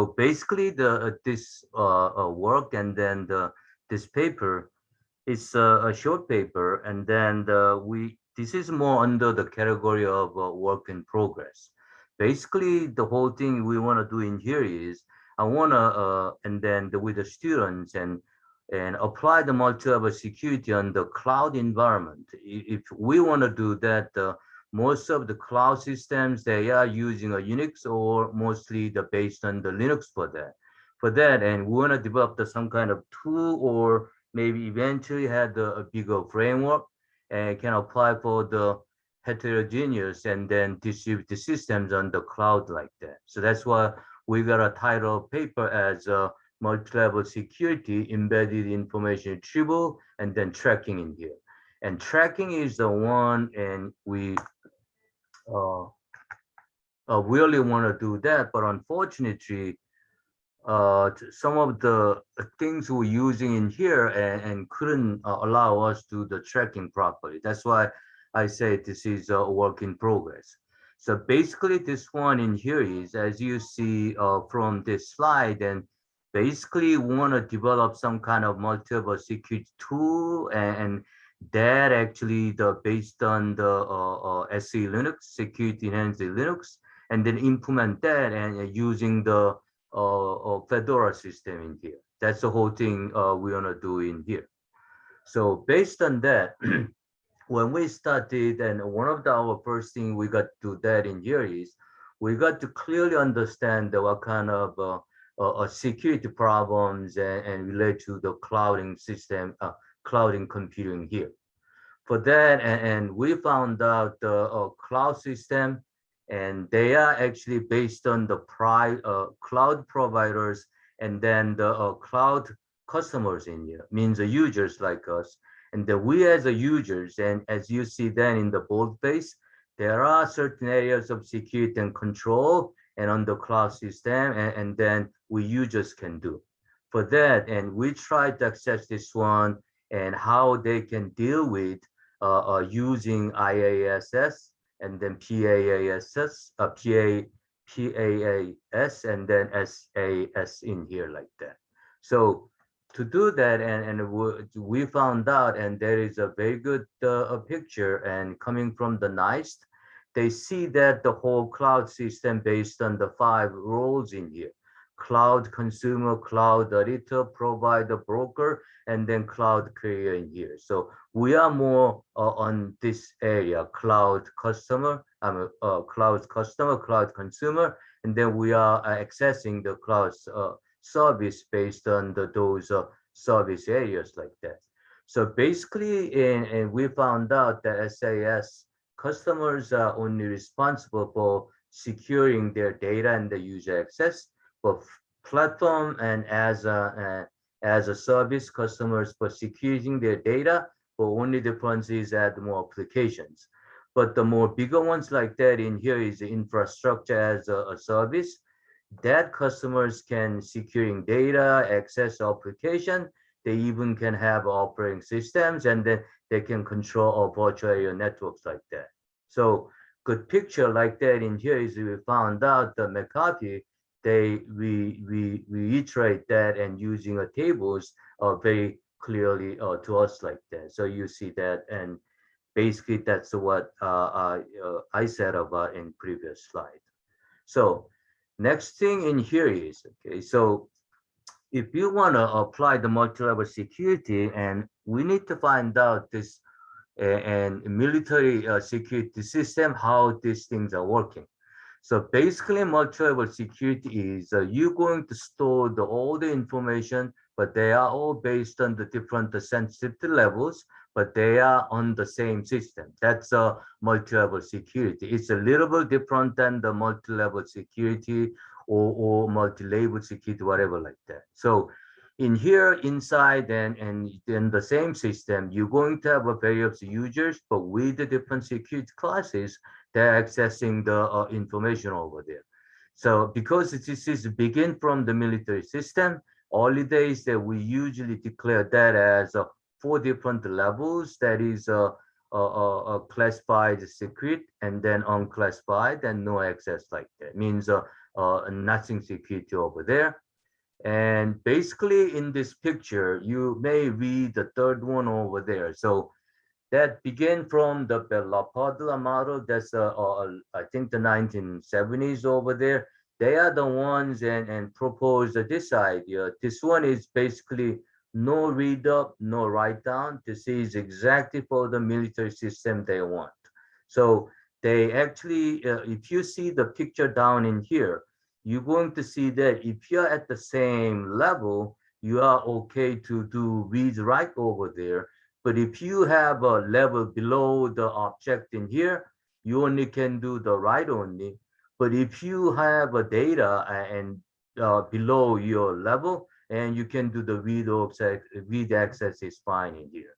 So basically, this work and then this paper is a short paper, and then we this is more under the category of work in progress. Basically, the whole thing we want to do in here is I want to and then with the students and apply the multi-level security on the cloud environment. If we want to do that, most of the cloud systems they are using a Unix or mostly the based on the Linux for that. For that, and we want to develop some kind of tool or maybe eventually had a bigger framework and can apply for the heterogeneous and then distributed systems on the cloud like that. So that's why we got a title paper as multi-level security, embedded information retrieval, and then tracking in here. And tracking is the one, and we uh, really want to do that, but unfortunately, some of the things we're using in here and couldn't allow us to do the tracking properly. That's why I say this is a work in progress. So basically this one in here is, as you see from this slide, and basically want to develop some kind of multi-level security tool and that actually the based on the SE Linux, security enhanced Linux, and then implement that and using the Fedora system in here. That's the whole thing we want to do in here. So based on that, when we started, and one of our first thing we got to do that in here is we got to clearly understand what kind of security problems and relate to the clouding system, clouding computing here. For that, and we found out the cloud system, and they are actually based on the cloud providers and then the cloud customers in here, means the users like us. And the we as the users, and as you see then in the boldface, there are certain areas of security and control and on the cloud system, and then we users can do. For that, and we try to access this one and how they can deal with using IaaS and then PaaS and then SaaS in here like that. So to do that, and we found out, and there is a very good picture, and coming from the NICE, they see that the whole cloud system based on the 5 roles in here: cloud consumer, cloud editor, provider, broker, and then cloud carrier in here. So we are more on this area: cloud customer, cloud consumer, and then we are accessing the cloud service based on those service areas like that. So basically, and we found out that SAS customers are only responsible for securing their data and the user access, but platform and as a service customers for securing their data, but only difference is add more applications. But the more bigger ones like that in here is the infrastructure as a service that customers can securing data, access application. They even can have operating systems, and then they can control virtual area networks like that. So good picture like that in here is we found out the McAfee, we reiterate that and using a tables very clearly to us like that. So you see that, and basically that's what I said about in previous slide. So next thing in here is, okay, so if you want to apply the multi-level security, and we need to find out this and military security system, how these things are working. So basically multi-level security is you're going to store all the information, but they are all based on the different sensitivity levels, but they are on the same system. That's a multi-level security. It's a little bit different than the multi-level security or multi-label security, whatever like that. So in here inside and in the same system, you're going to have a various users, but with the different security classes, they're accessing the information over there. So because this is begin from the military system, early days that we usually declare that as 4 different levels. That is classified secret, and then unclassified and no access like that. Means nothing security over there. And basically in this picture, you may read the third one over there. So that began from the Bella model. That's I think the 1970s over there. They are the ones and proposed this idea. This one is basically no read up, no write down. This is exactly for the military system they want. So they actually, if you see the picture down in here, you're going to see that if you're at the same level, you are okay to do read write over there. But if you have a level below the object in here, you only can do the write only. But if you have a data and below your level, and you can do the read access is fine in here.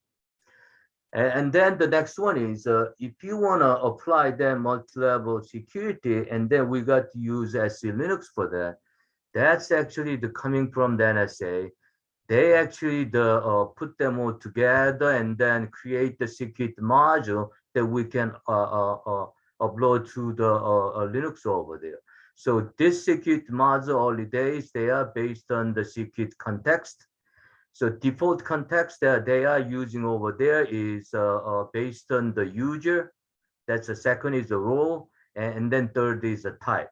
And then the next one is if you want to apply that multi-level security, and then we got to use SC Linux for that. That's actually the coming from the NSA. They actually put them all together and then create the security module that we can upload to the Linux over there. So this security module early days, they are based on the security context. So default context that they are using over there is based on the user. That's the second is the role, and then third is the type.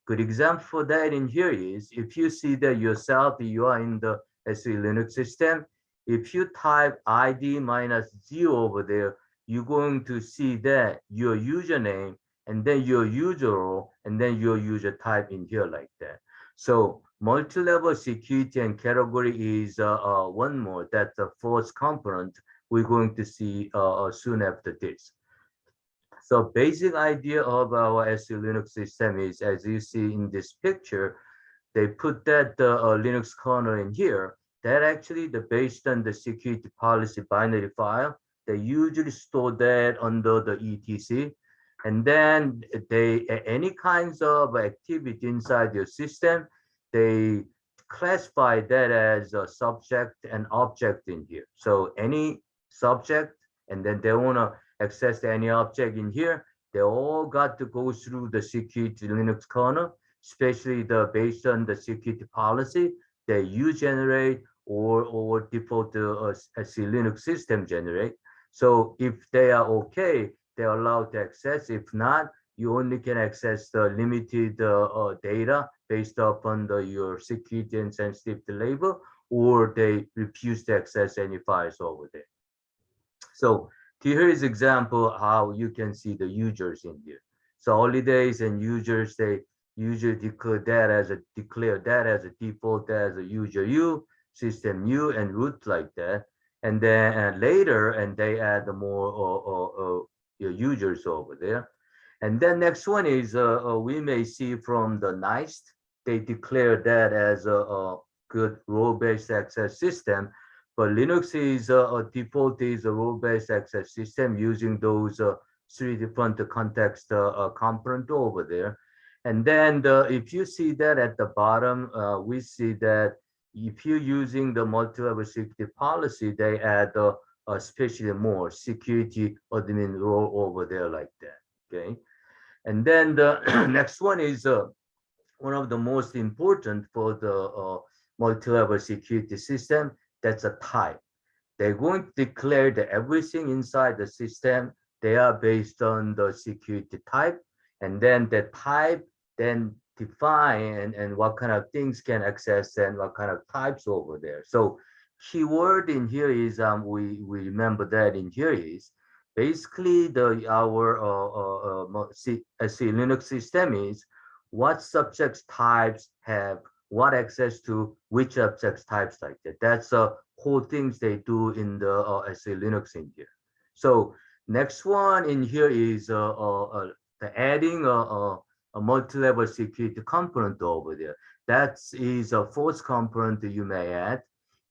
Good example for that in here is if you see that yourself, you are in the SE Linux system. If you type ID minus 0 over there, you're going to see that your username and then your user role and then your user type in here like that. So multi-level security and category is one more. That's the fourth component we're going to see soon after this. So basic idea of our SE Linux system is, as you see in this picture, they put that Linux kernel in here. That actually the based on the security policy binary file. They usually store that under the etc. And then they any kinds of activity inside your system, they classify that as a subject and object in here. So any subject, and then they want to access any object in here, they all got to go through the security Linux kernel, especially the based on the security policy that you generate or default as the Linux system generate. So if they are okay, they're allowed to access. If not, you only can access the limited data based upon your security and sensitivity label, or they refuse to access any files over there. So here is example how you can see the users in here. So holidays and users, they usually declare that as a default as a user U, system U, and root like that. And then later, and they add more users over there. And then next one is we may see from the NIST, they declare that as a good role-based access system. But Linux is a default is a role-based access system using those three different context component over there. And then if you see that at the bottom, we see that if you're using the multi-level security policy, they add especially more security admin role over there like that. Okay. And then the next one is one of the most important for the multi-level security system. That's a type. They're going to declare that everything inside the system, they are based on the security type. And then the type then define and what kind of things can access and what kind of types over there. So keyword in here is we remember that in here is basically the our Linux system is what subjects types have what access to which objects types like that. That's whole things they do in the Linux in here. So next one in here is the adding a multi-level security component over there. That is a fourth component that you may add.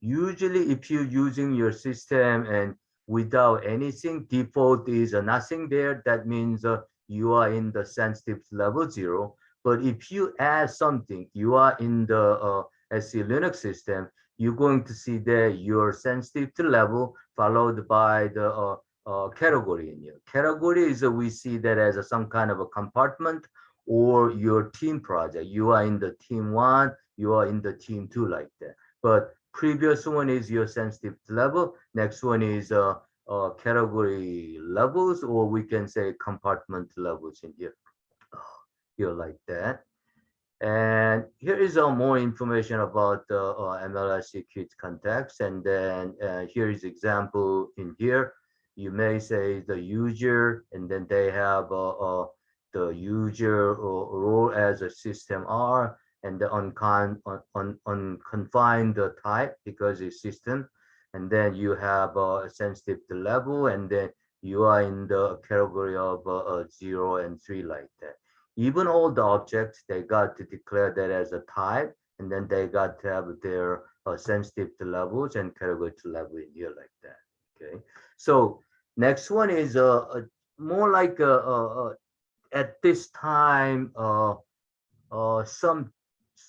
Usually, if you're using your system and without anything, default is nothing there. That means you are in the sensitive level 0. But if you add something, you are in the SC Linux system, you're going to see that your sensitivity level followed by the category in here. Category is we see that as some kind of a compartment or your team project. You are in the team one, you are in the team two, like that. But previous one is your sensitivity level. Next one is category levels, or we can say compartment levels in here. Here like that. And here is more information about the MLSC kit context. And then here is example in here. You may say the user, and then they have the user role as a system R, and the unconfined type because it's system. And then you have a sensitivity level, and then you are in the category of 0 and 3, like that. Even all the objects, they got to declare that as a type, and then they got to have their sensitivity levels and category level in here, like that. Okay. So next one is more like at this time some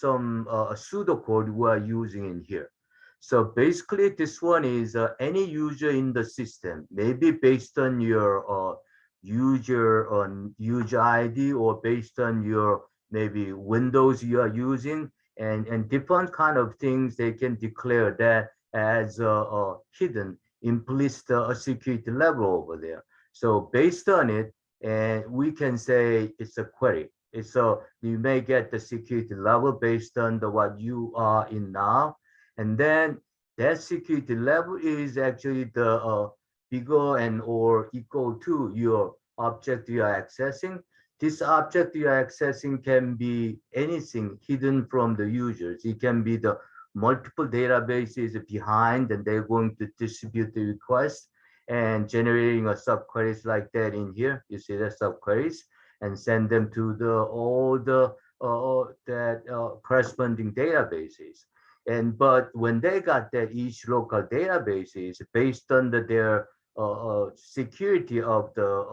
pseudocode we are using in here. So basically, this one is any user in the system, maybe based on your user ID, or based on your maybe Windows you are using, and different kind of things they can declare that as hidden implicit security level over there. So based on it, and we can say it's a query. It's so you may get the security level based on the what you are in now, and then that security level is actually the bigger and or equal to your object you are accessing. This object you are accessing can be anything hidden from the users. It can be the multiple databases behind, and they're going to distribute the request and generating a subqueries like that in here. You see the subqueries and send them to the all the that corresponding databases. And but when they got that each local databases based on their security of the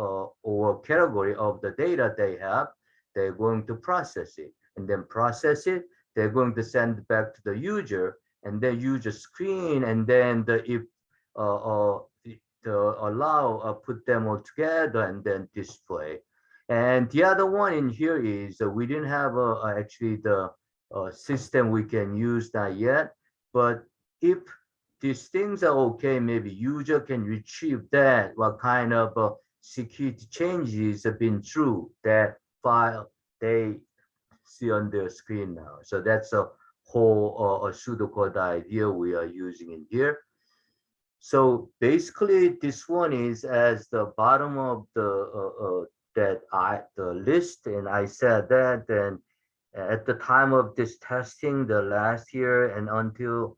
or category of the data they have, they're going to process it, and then process it. They're going to send it back to the user, and the user screen, and then the if the allow put them all together and then display. And the other one in here is we didn't have actually the system we can use that yet. But if these things are okay, maybe user can retrieve that what kind of security changes have been through that file they see on their screen now. So that's a whole pseudocode idea we are using in here. So basically, this one is as the bottom of the the list, and I said that. And at the time of this testing, the last year and until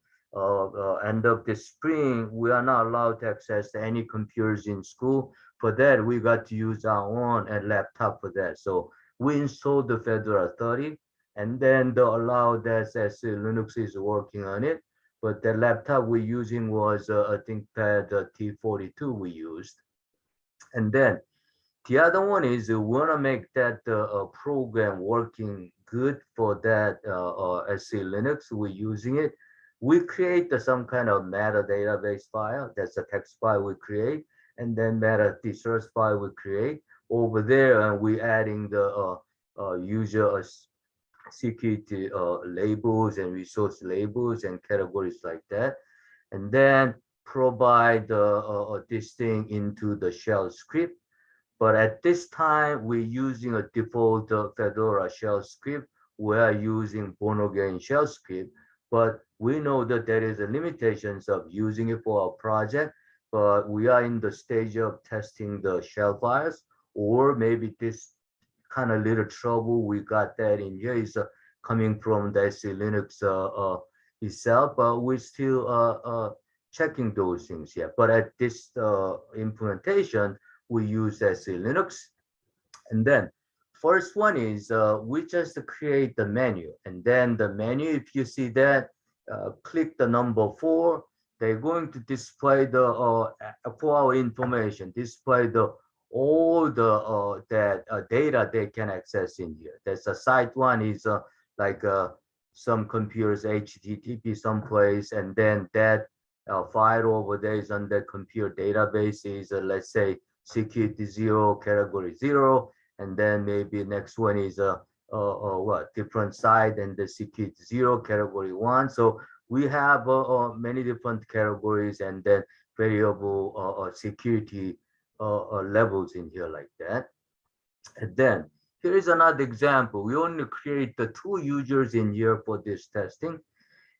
end of this spring, we are not allowed to access any computers in school. For that, we got to use our own and laptop for that. So we installed the Fedora 30, and then the allow that as Linux is working on it. But the laptop we're using was I think ThinkPad T42 we used. And then the other one is we want to make that program working good for that SC Linux. We're using it. We create some kind of meta database file. That's a text file we create, and then meta source file we create over there, and we adding the user security labels and resource labels and categories like that, and then provide this thing into the shell script. But at this time, we're using a default Fedora shell script. We are using born again shell script, but we know that there is a limitations of using it for our project. But we are in the stage of testing the shell files, or maybe this kind of little trouble we got that in here is coming from the SC Linux itself. But we're still checking those things here. But at this implementation, we use SC Linux. And then first one is we just create the menu. And then the menu, if you see that, click the number 4. They're going to display the for our information, display the all the that data they can access in here. That's a site one is like some computers HTTP someplace, and then that file over there is on the computer database is let's say security 0, category 0, and then maybe next one is what different side and the security 0 category 1. So we have many different categories and then variable security levels in here like that. And then here is another example. We only create the 2 users in here for this testing.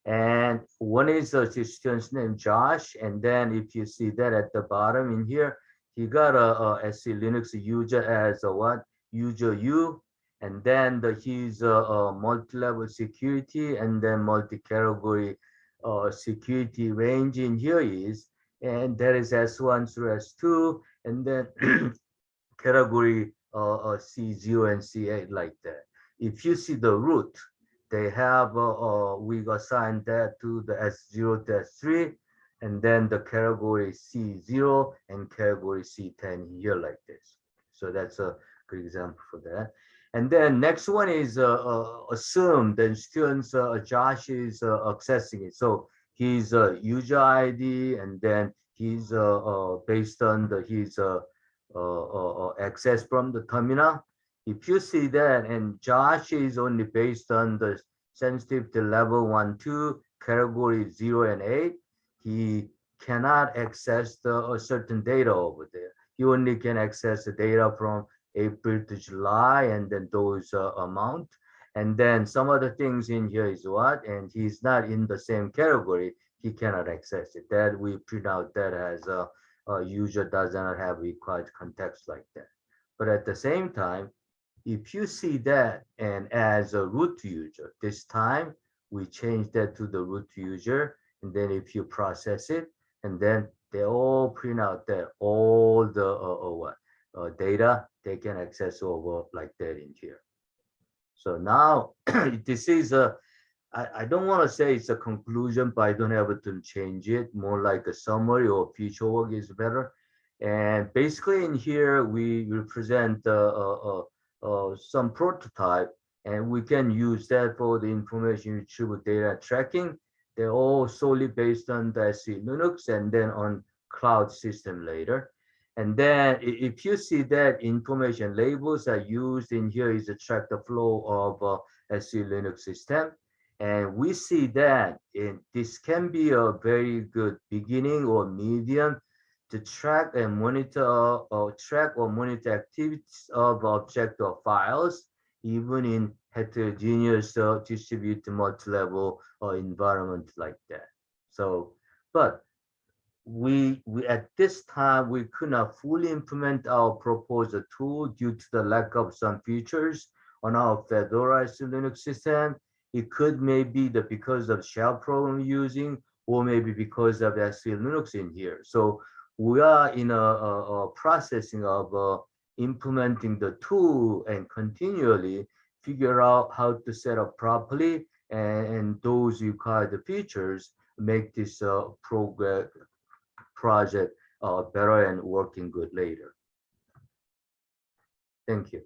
And one is a student's name Josh, and then if you see that at the bottom in here, he got a SC Linux user as a what user U, and then his multi-level security and then multi-category security range in here is, and there is S1 through S2, and then category C0 and C8 like that. If you see the root, they have we assigned that to the S0 to S3, and then the category C0 and category C10 here like this. So that's a good example for that. And then next one is assume the students Josh is accessing it. So his user ID, and then he's based on his access from the terminal. If you see that, and Josh is only based on the sensitivity level 1, 2, category 0 and 8, he cannot access the certain data over there. He only can access the data from April to July and then those amount. And then some other things in here is what, and he's not in the same category, he cannot access it. That we print out that as a user does not have required context like that. But at the same time, if you see that and as a root user, this time we change that to the root user, and then if you process it, and then they all print out that all the data they can access over like that in here. So now this is a, I don't want to say it's a conclusion, but I don't have to change it. More like a summary or future work is better. And basically in here, we represent some prototype, and we can use that for the information retrieval data tracking. They're all solely based on the SE Linux and then on cloud system later. And then if you see that information labels are used in here is to track the flow of SE Linux system. And we see that this can be a very good beginning or medium to track and monitor or track or monitor activities of object or files, even in heterogeneous distributed multi-level environment like that. So, but we at this time we could not fully implement our proposed tool due to the lack of some features on our Fedora Linux system. It could maybe because of shell program using, or maybe because of SE Linux in here. So we are in a processing of implementing the tool and continually figure out how to set up properly, and those required features make this project better and working good later. Thank you.